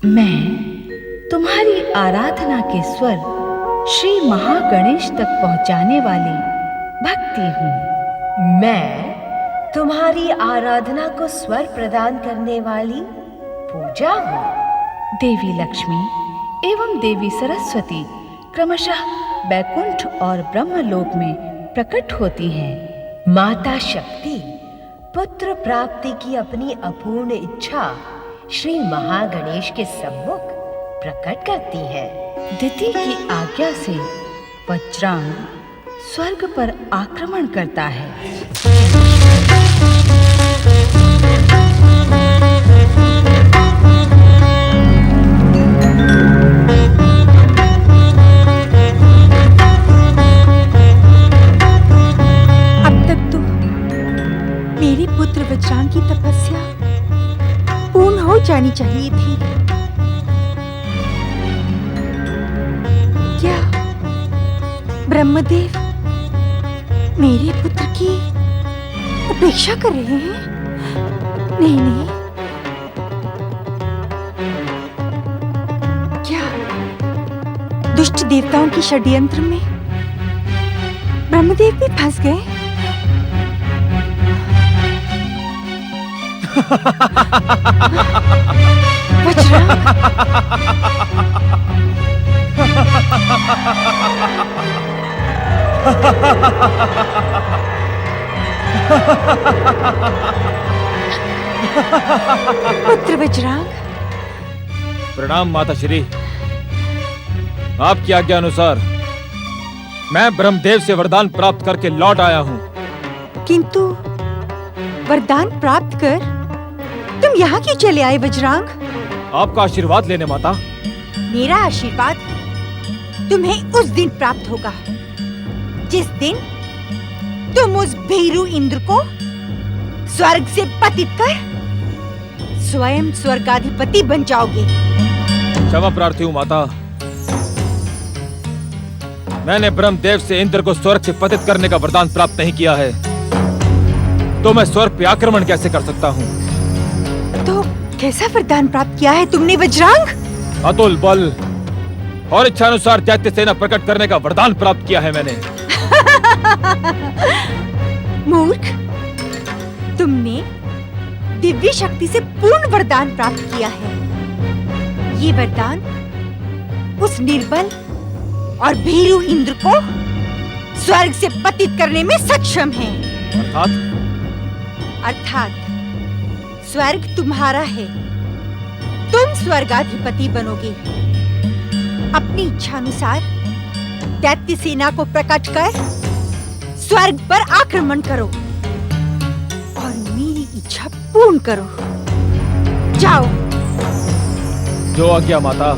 मैं तुम्हारी आराधना के स्वर श्री महागणेश तक पहुंचाने वाली भक्ति हूँ। मैं तुम्हारी आराधना को स्वर प्रदान करने वाली पूजा हूँ। देवी लक्ष्मी एवं देवी सरस्वती क्रमशः बैकुंठ और ब्रह्मलोक में प्रकट होती हैं। माता शक्ति पुत्र प्राप्ति की अपनी अपूर्ण इच्छा श्री महागणेश के सम्मुख प्रकट करती है। दिति की आज्ञा से वज्रांग स्वर्ग पर आक्रमण करता है। अब तक तो मेरे पुत्र वज्रांग की तपस्या पूर्ण हो जानी चाहिए थी। क्या ब्रह्मदेव मेरे पुत्र की उपेक्षा कर रहे हैं? नहीं नहीं, क्या दुष्ट देवताओं के षड्यंत्र में ब्रह्मदेव भी फंस गए? वज्रांग, पुत्र वज्रांग। प्रणाम माता श्री। आपकी आज्ञा अनुसार मैं ब्रह्मदेव से वरदान प्राप्त करके लौट आया हूँ। किंतु वरदान प्राप्त कर तुम यहाँ क्यों चले आए वज्रांग? आपका आशीर्वाद लेने माता। मेरा आशीर्वाद तुम्हें उस दिन प्राप्त होगा जिस दिन तुम उस भीरू इंद्र को स्वर्ग से पतित कर स्वयं स्वर्गाधिपति बन जाओगे। क्षमा प्रार्थी हूँ माता। मैंने ब्रह्मदेव से इंद्र को स्वर्ग से पतित करने का वरदान प्राप्त नहीं किया है, तो मैं स्वर्ग पे आक्रमण कैसे कर सकता हूँ? तो कैसा वरदान प्राप्त किया है तुमने वज्रांग? अतुल बल और इच्छानुसार दैत्य सेना प्रकट करने का वरदान प्राप्त किया है मैंने। मूर्ख, तुमने दिव्य शक्ति से पूर्ण वरदान प्राप्त किया है। ये वरदान उस निर्बल और भीरू इंद्र को स्वर्ग से पतित करने में सक्षम है। अर्थात स्वर्ग तुम्हारा है, तुम स्वर्गाधिपति बनोगे। अपनी इच्छानुसार दैत्य सेना को प्रकट कर स्वर्ग पर आक्रमण करो और मेरी इच्छा पूर्ण करो। जाओ। जो आज्ञा माता।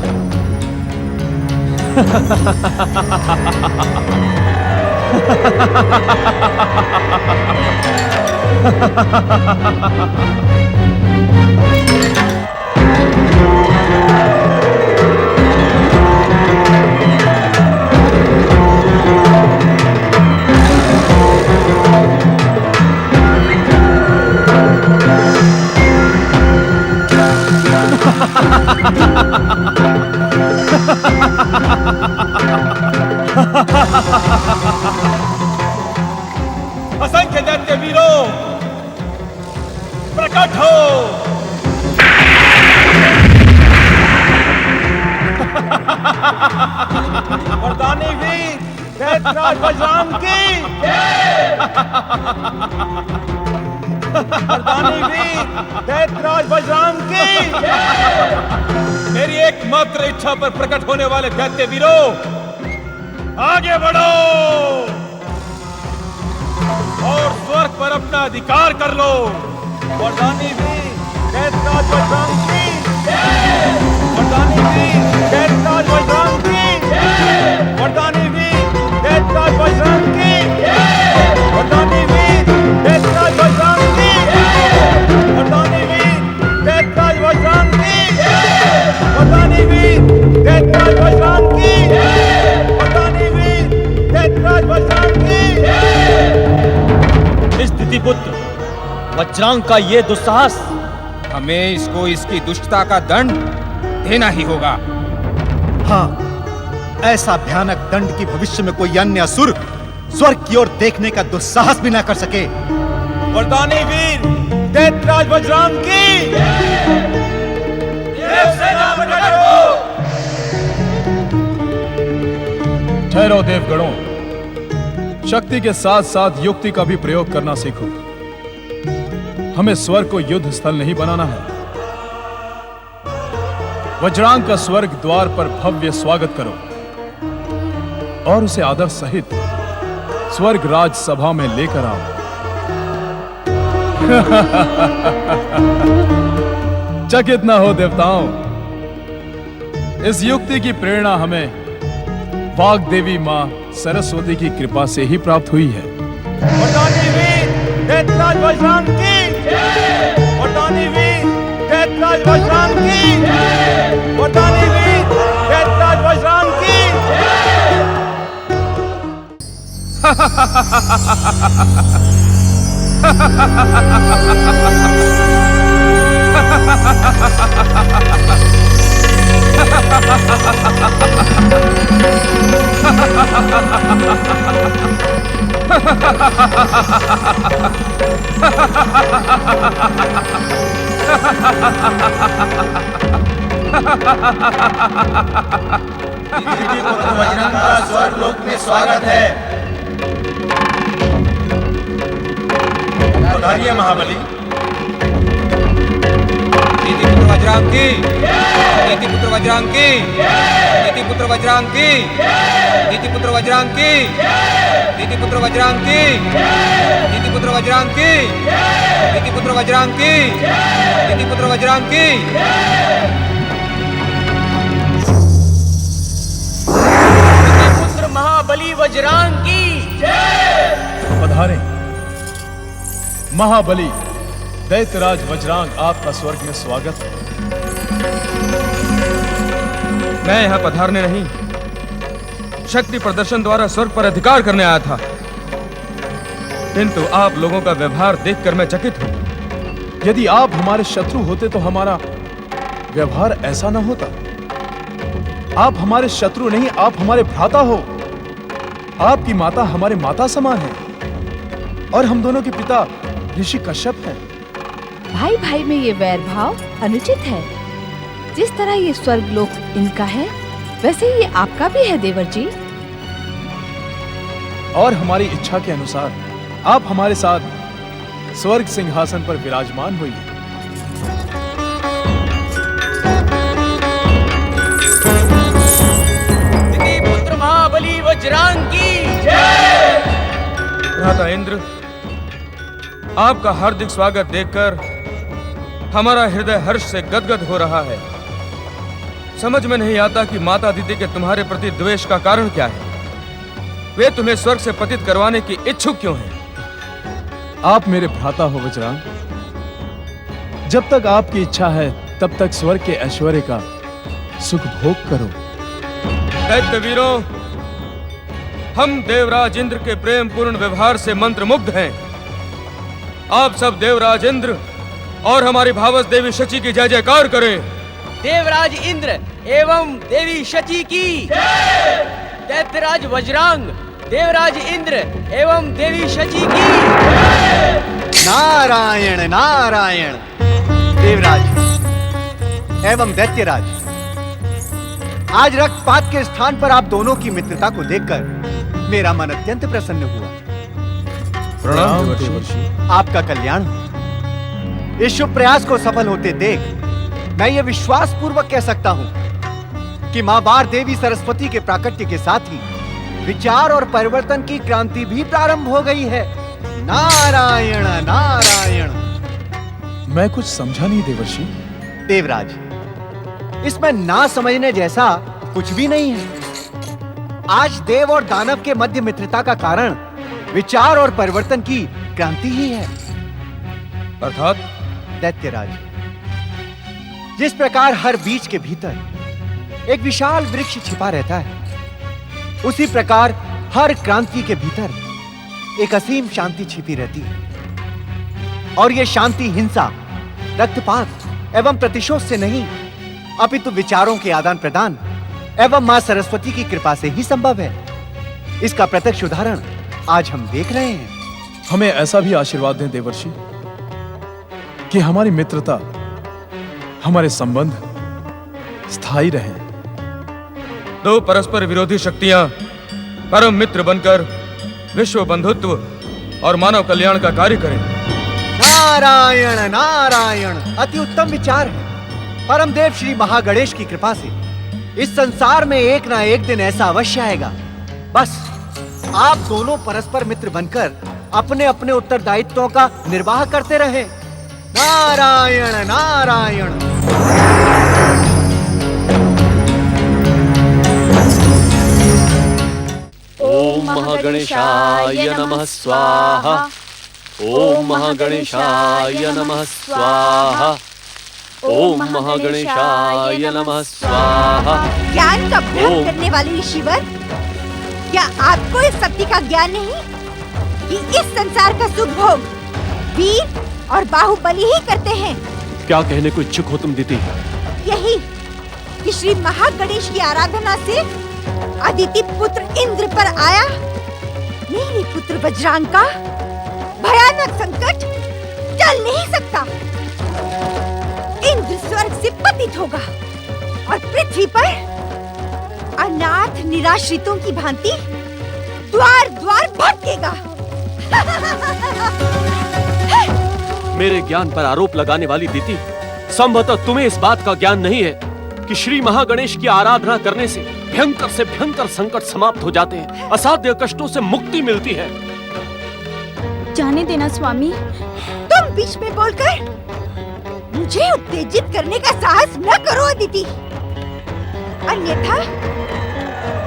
असंख्य दैत्य वीरों, प्रकट हो। वरदानी वीर दैत्यराज वज्रांग की जय। वरदानी वीर दैत्यराज वज्रांग की जय। मेरी एकमात्र इच्छा पर प्रकट होने वाले दैत्य वीरों, आगे बढ़ो और स्वर्ग पर अपना अधिकार कर लो। वरदानी वीर दैत्यराज वज्रांग की जय। वरदानी वीर दैत्यराज वज्रांग की जय। वरदानी वीर दैत्यराज वज्रांग की जय। वरदानी वीर दैत्यराज वज्रांग की जय। वरदानी वीर दैत्यराज वज्रांग की जय। वरदानी वीर दैत्यराज वज्रांग की जय। वरदानी वीर दैत्यराज वज्रांग की जय। स्थिति पुत्र वज्रांग का ये दुस्साहस, हमें इसको इसकी दुष्टता का दंड देना ही होगा। हाँ, ऐसा भयानक दंड कि भविष्य में कोई अन्य असुर स्वर्ग की ओर देखने का दुस्साहस भी ना कर सके। वरदानी वीर दैत्यराज वज्रांग की देवसेना बचाओ। ठहरो देवगणों, शक्ति के साथ साथ युक्ति का भी प्रयोग करना सीखो। हमें स्वर्ग को युद्ध स्थल नहीं बनाना है। वज्रांग का स्वर्ग द्वार पर भव्य स्वागत करो और उसे आदर सहित स्वर्ग राज सभा में लेकर आओ। चकित न हो देवताओं, इस युक्ति की प्रेरणा हमें वाग देवी मां सरस्वती की कृपा से ही प्राप्त हुई है। वरदानी वीर दैत्यराज वज्रांग की वरदानी वीर दैत्यराज वज्रांग की वरदानी वीर दैत्यराज वज्रांग की। वज्रांग का स्वर्गलोक में स्वागत है। पधारिए महाबली। नीतिपुत्र वज्रांग की, नीतिपुत्र वज्रांग की, नीतिपुत्र वज्रांग की, नीतिपुत्र वज्रांग की, नीतिपुत्र वज्रांग की, नीतिपुत्र वज्रांग की, नीतिपुत्र वज्रांग की, नीतिपुत्र वज्रांग की। पुत्र महाबली वज्रांग की पधारे महाबली दैत्यराज वज्रांग, आपका स्वर्ग में स्वागत है। मैं यहाँ पधारने नहीं, शक्ति प्रदर्शन द्वारा स्वर्ग पर अधिकार करने आया था, किंतु आप लोगों का व्यवहार देखकर मैं चकित हूं। यदि आप हमारे शत्रु होते तो हमारा व्यवहार ऐसा न होता। आप हमारे शत्रु नहीं, आप हमारे भ्राता हो। आपकी माता हमारे माता समान है और हम दोनों के पिता ऋषि कश्यप हैं। भाई भाई में ये वैर भाव अनुचित है। जिस तरह ये स्वर्ग लोक इनका है, वैसे ये आपका भी है देवर जी। और हमारी इच्छा के अनुसार आप हमारे साथ स्वर्ग सिंहासन पर विराजमान हुई। पुत्र महाबली वज्रांग की भ्राता इंद्र, आपका हार्दिक स्वागत देखकर हमारा हृदय हर्ष से गदगद हो रहा है। समझ में नहीं आता कि माता दीदी के तुम्हारे प्रति द्वेष का कारण क्या है। वे तुम्हें स्वर्ग से पतित करवाने की इच्छुक क्यों हैं? आप मेरे भ्राता हो वज्रांग। जब तक आपकी इच्छा है तब तक स्वर्ग के ऐश्वर्य का सुख भोग करो। दैत्य वीरों, हम देवराज इंद्र के प्रेम पूर्ण व्यवहार से मंत्रमुग्ध हैं। आप सब देवराज इंद्र और हमारी भावस देवी शची की जय जयकार करें। देवराज इंद्र एवं देवी शची की, दैत्यराज वज्रांग देवराज इंद्र एवं देवी शची की। नारायण नारायण। देवराज एवं दैत्यराज, आज रक्तपात के स्थान पर आप दोनों की मित्रता को देखकर मेरा मन अत्यंत प्रसन्न हुआ। प्रणाम देवर्षि। आपका कल्याण हो। इस शुभ प्रयास को सफल होते देख मैं ये विश्वास पूर्वक कह सकता हूं कि मां बार देवी सरस्वती के प्राकट्य के साथ ही विचार और परिवर्तन की क्रांति भी प्रारंभ हो गई है। नारायण नारायण। मैं कुछ समझा नहीं देवर्षि। देवराज, इसमें ना समझने जैसा कुछ भी नहीं है। आज देव और दानव के मध्य मित्रता का कारण विचार और परिवर्तन की क्रांति ही है। अर्थात दैत्यराज, जिस प्रकार हर बीज के भीतर एक विशाल वृक्ष छिपा रहता है, उसी प्रकार हर क्रांति के भीतर एक असीम शांति छिपी रहती है। और यह शांति हिंसा, रक्तपात एवं प्रतिशोध से नहीं, अपितु विचारों के आदान प्रदान एवं मां सरस्वती की कृपा से ही संभव है। इसका प्रत्यक्ष उदाहरण आज हम देख रहे हैं। हमें ऐसा भी आशीर्वाद दें देवर्षि कि हमारी मित्रता, हमारे संबंध स्थायी रहें। दो परस्पर विरोधी शक्तियां परम मित्र बनकर विश्व बंधुत्व और मानव कल्याण का कार्य करें। नारायण नारायण, अति उत्तम विचार है। परम देव श्री महागणेश की कृपा से इस संसार में एक ना एक दिन ऐसा अवश्य आएगा। बस आप दोनों परस्पर मित्र बनकर अपने अपने उत्तरदायित्वों का निर्वाह करते रहे। नारायण नारायण। ओम महागणेशाय नमः स्वाहा। ओम महागणेशाय नमः स्वाहा। ओम महागणेशाय नमः स्वाहा। ज्ञान का भ्रम करने वाले ईश्वर, क्या आपको इस सत्य का ज्ञान नहीं कि इस संसार का सुख भोग वीर और बाहुबली ही करते हैं? क्या कहने को इच्छुक हो तुम दीदी? यही कि श्री महागणेश की आराधना से अदिति पुत्र इंद्र पर आया मेरे पुत्र वज्रांग का भयानक संकट टल नहीं सकता। इंद्र स्वर्ग से पतित होगा और पृथ्वी पर अनाथ निराश्रितों की भांति द्वार द्वार भटकेगा। मेरे ज्ञान पर आरोप लगाने वाली दीदी, संभवतः तुम्हें इस बात का ज्ञान नहीं है कि श्री महागणेश की आराधना करने से भयंकर संकट समाप्त हो जाते हैं, असाध्य कष्टों से मुक्ति मिलती है। जाने देना स्वामी। तुम बीच में बोलकर मुझे उत्तेजित करने का साहस न करो अदिति, अन्यथा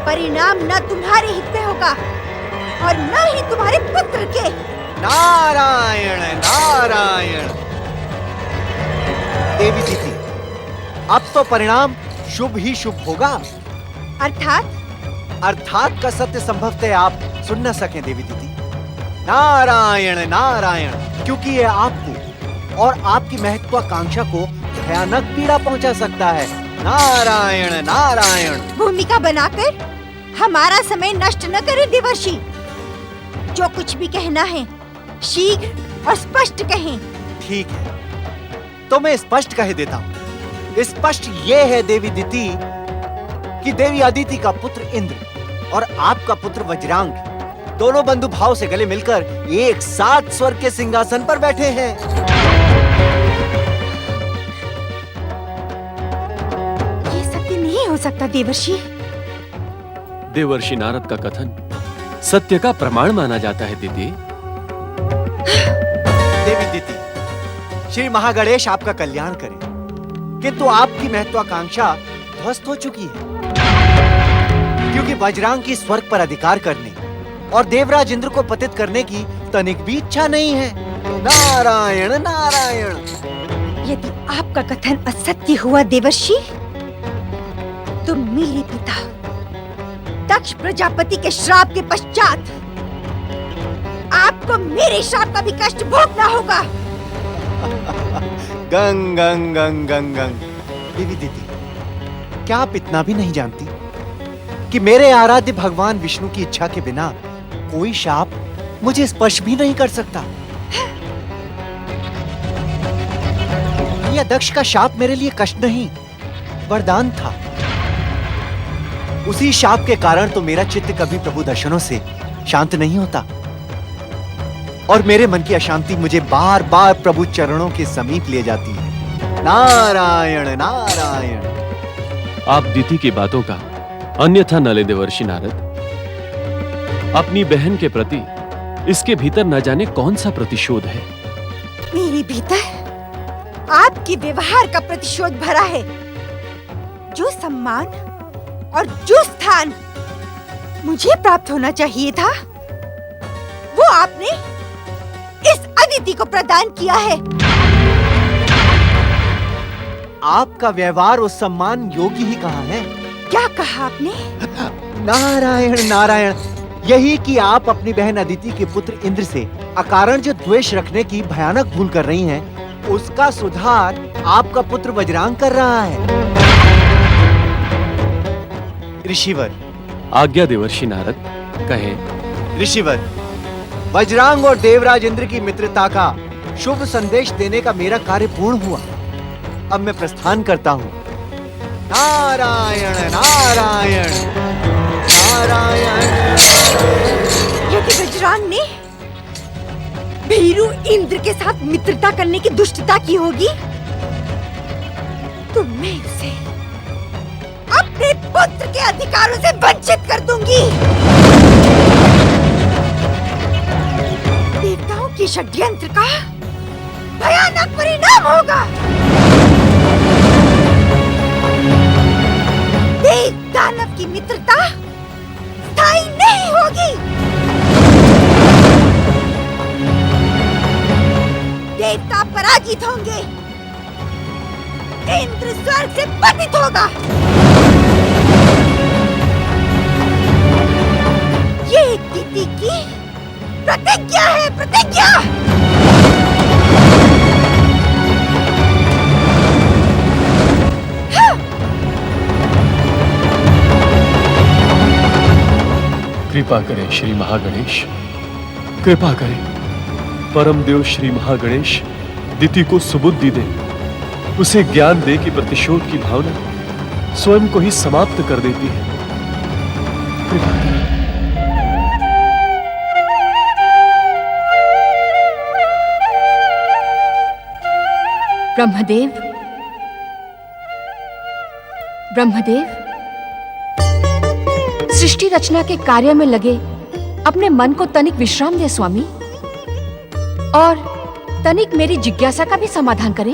परिणाम न तुम्हारे हित में होगा और न ही तुम्हारे पुत्र के। नारायण नारायण। देवी दीदी, अब तो परिणाम शुभ ही शुभ होगा। अर्थात का सत्य संभवतः आप सुन न सकें देवी दीदी। नारायण नारायण, क्योंकि ये आपको और आपकी महत्वाकांक्षा को भयानक पीड़ा पहुंचा सकता है। नारायण नारायण। भूमिका बनाकर हमारा समय नष्ट न करें देवर्षि। जो कुछ भी कहना है शीघ्र और स्पष्ट कहें। ठीक है, तो मैं स्पष्ट कह देता हूँ। स्पष्ट ये है देवी दीदी कि देवी अदिति का पुत्र इंद्र और आपका पुत्र वज्रांग दोनों बंधु भाव से गले मिलकर एक साथ स्वर्ग के सिंहासन पर बैठे हैं। ये सत्य नहीं हो सकता देवर्षि। देवर्षि नारद का कथन सत्य का प्रमाण माना जाता है दीदी। देवी दीदी, श्री महागणेश आपका कल्याण करें, किंतु आपकी महत्वाकांक्षा ध्वस्त हो चुकी है, क्योंकि वज्रांग की स्वर्ग पर अधिकार करने और देवराज इंद्र को पतित करने की तनिक भी इच्छा नहीं है। नारायण नारायण। यदि आपका कथन असत्य हुआ देवर्षि, तो मेरे पिता दक्ष प्रजापति के श्राप के पश्चात आपको मेरे श्राप का भी कष्ट भोगना होगा। गंग गंग गंग गंग गंग। देवी दीदी, क्या आप इतना भी नहीं जानती कि मेरे आराध्य भगवान विष्णु की इच्छा के बिना कोई शाप मुझे स्पर्श भी नहीं कर सकता। यह दक्ष का शाप मेरे लिए कष्ट नहीं, वरदान था। उसी शाप के कारण तो मेरा चित्त कभी प्रभु दर्शनों से शांत नहीं होता और मेरे मन की अशांति मुझे बार बार प्रभु चरणों के समीप ले जाती है। नारायण नारायण। आप दीदी की बातों का अन्यथा न ले देवर्षि नारद। अपनी बहन के प्रति इसके भीतर न जाने कौन सा प्रतिशोध है। मेरे भीतर आपके व्यवहार का प्रतिशोध भरा है। जो सम्मान और जो स्थान मुझे प्राप्त होना चाहिए था, वो आपने इस अदिति को प्रदान किया है। आपका व्यवहार उस सम्मान योगी ही कहा है। क्या कहा आपने? नारायण नारायण। यही कि आप अपनी बहन अदिति के पुत्र इंद्र से अकारण जो द्वेष रखने की भयानक भूल कर रही हैं, उसका सुधार आपका पुत्र वज्रांग कर रहा है। ऋषिवर, आज्ञा देवर्षि नारद, कहें। ऋषिवर, वज्रांग और देवराज इंद्र की मित्रता का शुभ संदेश देने का मेरा कार्य पूर्ण हुआ। अब मैं प्रस्थान करता हूँ। नारायण नारायण नारायण। यदि वज्रांग ने भीरू इंद्र के साथ मित्रता करने की दुष्टता की होगी तो मैं उसे अपने पुत्र के अधिकारों से वंचित कर दूंगी। देवताओं के षड्यंत्र का भयानक परिणाम होगा। देव दानव की मित्रता स्थायी नहीं होगी। देवता पराजित होंगे, इंद्र स्वर्ग से पतित होगा। ये तिथि की प्रतिज्ञा है, प्रतिज्ञा। कृपा करें श्री महागणेश, कृपा करें। परम देव श्री महागणेश दिति को सुबुद्धि दे, उसे ज्ञान दे कि प्रतिशोध की भावना स्वयं को ही समाप्त कर देती है। कृपा करें। ब्रह्मदेव, ब्रह्मदेव, सृष्टि रचना के कार्य में लगे अपने मन को तनिक विश्राम दे स्वामी, और तनिक मेरी जिज्ञासा का भी समाधान करें।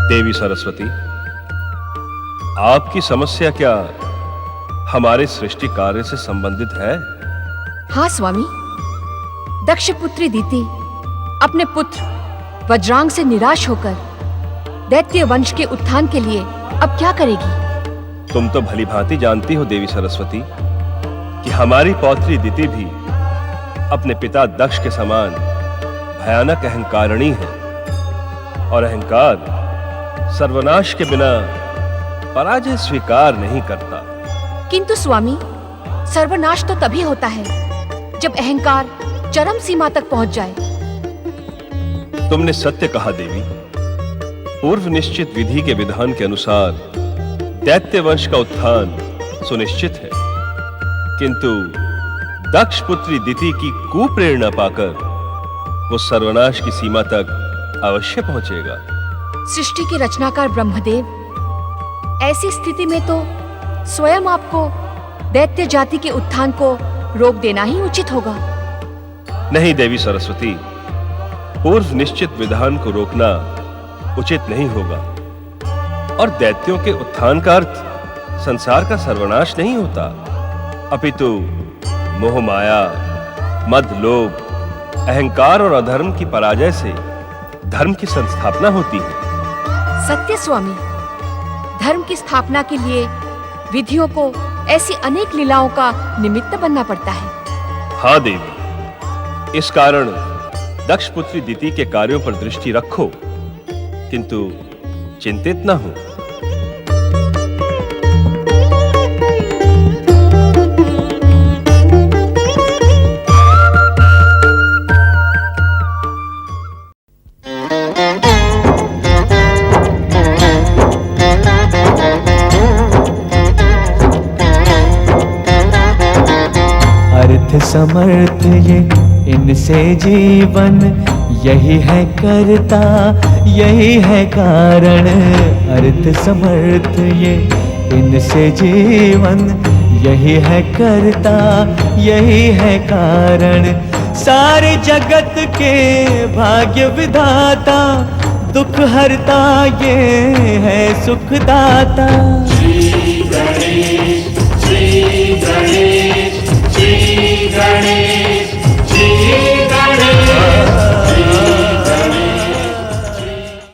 देवी सरस्वती, आपकी समस्या क्या हमारे सृष्टि कार्य से संबंधित है? हाँ स्वामी, दक्ष पुत्री दिति अपने पुत्र वज्रांग से निराश होकर दैत्य वंश के उत्थान के लिए अब क्या करेगी? तुम तो भली भांति जानती हो देवी सरस्वती कि हमारी पौत्री दिति भी अपने पिता दक्ष के समान भयानक अहंकारिणी है, और अहंकार सर्वनाश के बिना पराजय स्वीकार नहीं करता। किंतु स्वामी, सर्वनाश तो तभी होता है जब अहंकार चरम सीमा तक पहुंच जाए। तुमने सत्य कहा देवी। पूर्व निश्चित विधि के विधान के अनुसार दैत्य वंश का उत्थान सुनिश्चित है, किंतु दक्ष पुत्री दिति की कुप्रेरणा पाकर वो सर्वनाश की सीमा तक अवश्य पहुंचेगा। सृष्टि के रचनाकार ब्रह्मदेव, ऐसी स्थिति में तो स्वयं आपको दैत्य जाति के उत्थान को रोक देना ही उचित होगा। नहीं देवी सरस्वती, पूर्व निश्चित विधान को रोकना उचित नहीं होगा, और दैत्यों के उत्थान का अर्थ संसार का सर्वनाश नहीं होता, अपितु मोह माया, मद, लोभ, अहंकार और अधर्म की पराजय से धर्म की संस्थापना होती है। सत्य स्वामी, धर्म की स्थापना के लिए विधियों को ऐसी अनेक लीलाओं का निमित्त बनना पड़ता है। हाँ देवी, इस कारण दक्ष पुत्री दिति के कार्यों पर दृष्टि रखो, किंतु चिंतित न हो। अर्थ समर्थ ये इनसे जीवन, यही है करता यही है कारण। अर्थ समर्थ ये इनसे जीवन, यही है करता यही है कारण। सारे जगत के भाग्य विधाता, दुख हरता ये है सुखदाता। श्री गणेश, श्री गणेश, श्री गणेश।